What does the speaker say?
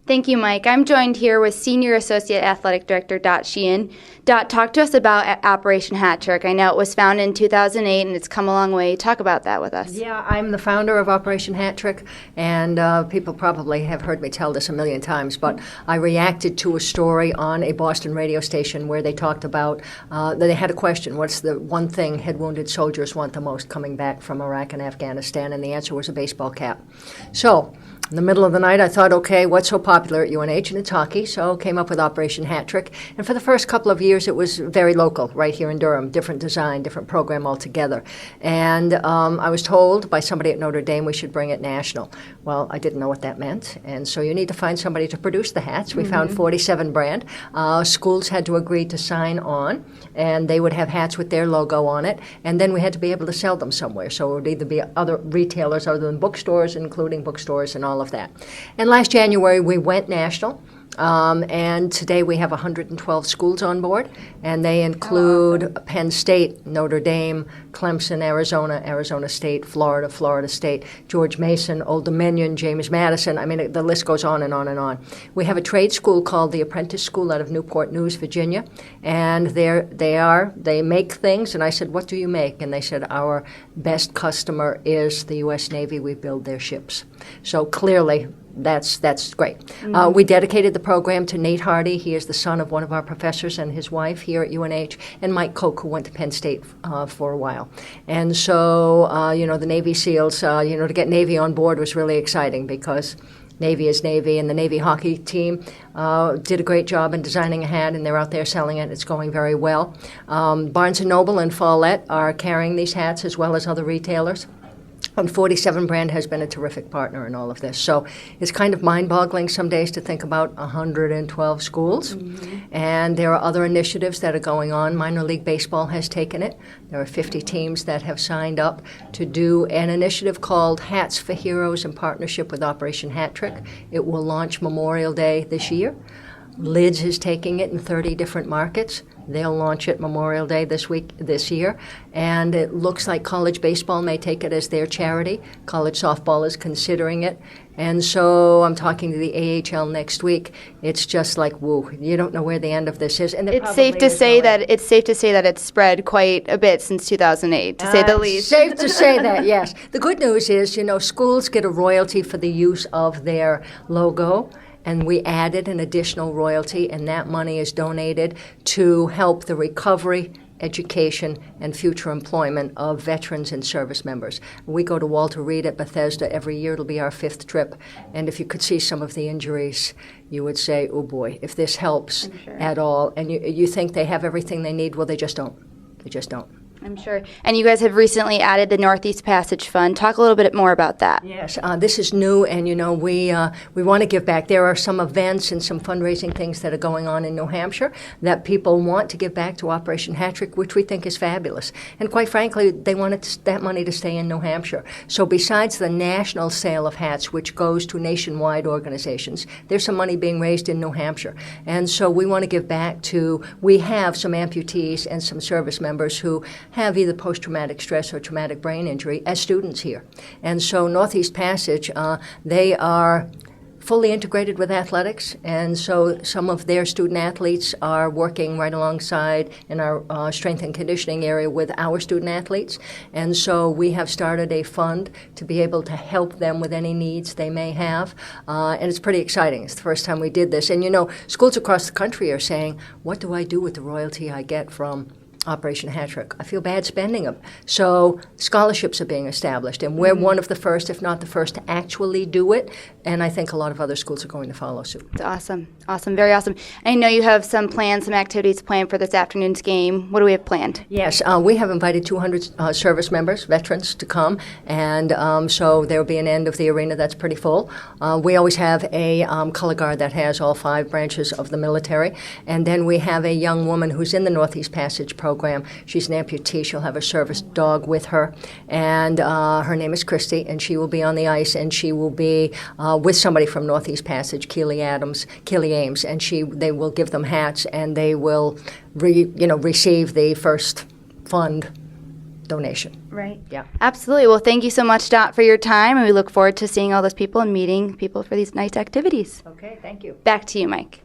Thank you, Mike. I'm joined here with Senior Associate Athletic Director Dot Sheehan. Dot, talk to us about Operation Hat Trick. I know it was founded in 2008 and it's come a long way. Talk about that with us. Yeah, I'm the founder of Operation Hat Trick, and people probably have heard me tell this a million times, but I reacted to a story on a Boston radio station where they talked about, they had a question, what's the one thing head wounded soldiers want the most coming back from Iraq and Afghanistan? And the answer was a baseball cap. So, in the middle of the night, I thought, okay, what's so popular at UNH? And it's hockey, so came up with Operation Hat Trick. And for the first couple of years, it was very local, right here in Durham, different design, different program altogether. And I was told by somebody at Notre Dame we should bring it national. Well, I didn't know what that meant, and so you need to find somebody to produce the hats. We found 47 brand. Schools had to agree to sign on, and they would have hats with their logo on it, and then we had to be able to sell them somewhere. So it would either be other retailers other than bookstores, including bookstores and all of that. And last January, we went national. And today we have 112 schools on board, and they include Penn State, Notre Dame, Clemson, Arizona State, Florida State, George Mason, Old Dominion, James Madison. I mean, the list goes on and on and on. We have a trade school called the Apprentice School out of Newport News, Virginia, and they make things. And I said, what do you make? And they said, our best customer is the U.S. Navy. We build their ships. So clearly, that's great. We dedicated the program to Nate Hardy. He is the son of one of our professors and his wife here at UNH, and Mike Koch, who went to Penn State for a while. And so, the Navy SEALs, to get Navy on board was really exciting because Navy is Navy, and the Navy hockey team did a great job in designing a hat, and they're out there selling it. It's going very well. Barnes & Noble and Follett are carrying these hats as well as other retailers. And 47 brand has been a terrific partner in all of this. So it's kind of mind-boggling some days to think about 112 schools. And there are other initiatives that are going on. Minor League Baseball has taken it. There are 50 teams that have signed up to do an initiative called Hats for Heroes in partnership with Operation Hat Trick. It will launch Memorial Day this year. Lids is taking it in 30 different markets. They'll launch it Memorial Day this year, and it looks like college baseball may take it as their charity. College softball is considering it, and so I'm talking to the AHL next week. It's just like, woo, you don't know where the end of this is. And it's safe to say that it's spread quite a bit since 2008, to say the least. Safe to say that, yes. The good news is, schools get a royalty for the use of their logo. And we added an additional royalty, and that money is donated to help the recovery, education, and future employment of veterans and service members. We go to Walter Reed at Bethesda every year. It'll be our 5th trip. And if you could see some of the injuries, you would say, oh boy, if this helps at all. And you think they have everything they need, well, they just don't. They just don't. I'm sure. And you guys have recently added the Northeast Passage Fund. Talk a little bit more about that. Yes, this is new, and we want to give back. There are some events and some fundraising things that are going on in New Hampshire that people want to give back to Operation Hat Trick, which we think is fabulous. And quite frankly, they wanted that money to stay in New Hampshire. So besides the national sale of hats, which goes to nationwide organizations, there's some money being raised in New Hampshire. And so we want to give back we have some amputees and some service members who have either post-traumatic stress or traumatic brain injury as students here. And so Northeast Passage, they are fully integrated with athletics, and so some of their student athletes are working right alongside in our strength and conditioning area with our student athletes. And so we have started a fund to be able to help them with any needs they may have, and it's pretty exciting. It's the first time we did this. And schools across the country are saying, what do I do with the royalty I get from Operation Hat Trick? I feel bad spending them. So scholarships are being established, and we're one of the first, if not the first, to actually do it. And I think a lot of other schools are going to follow suit. It's awesome. Awesome. Very awesome. I know you have some activities planned for this afternoon's game. What do we have planned? Yes, we have invited 200 service members, veterans, to come, and so there will be an end of the arena that's pretty full. We always have a color guard that has all 5 branches of the military, and then we have a young woman who's in the Northeast Passage program. She's an amputee. She'll have a service dog with her, and her name is Christy, and she will be on the ice, and she will be with somebody from Northeast Passage, Keely Ames, and they will give them hats, and they will receive the first fund donation. Right. Yeah. Absolutely. Well, thank you so much, Dot, for your time, and we look forward to seeing all those people and meeting people for these nice activities. Okay, thank you. Back to you, Mike.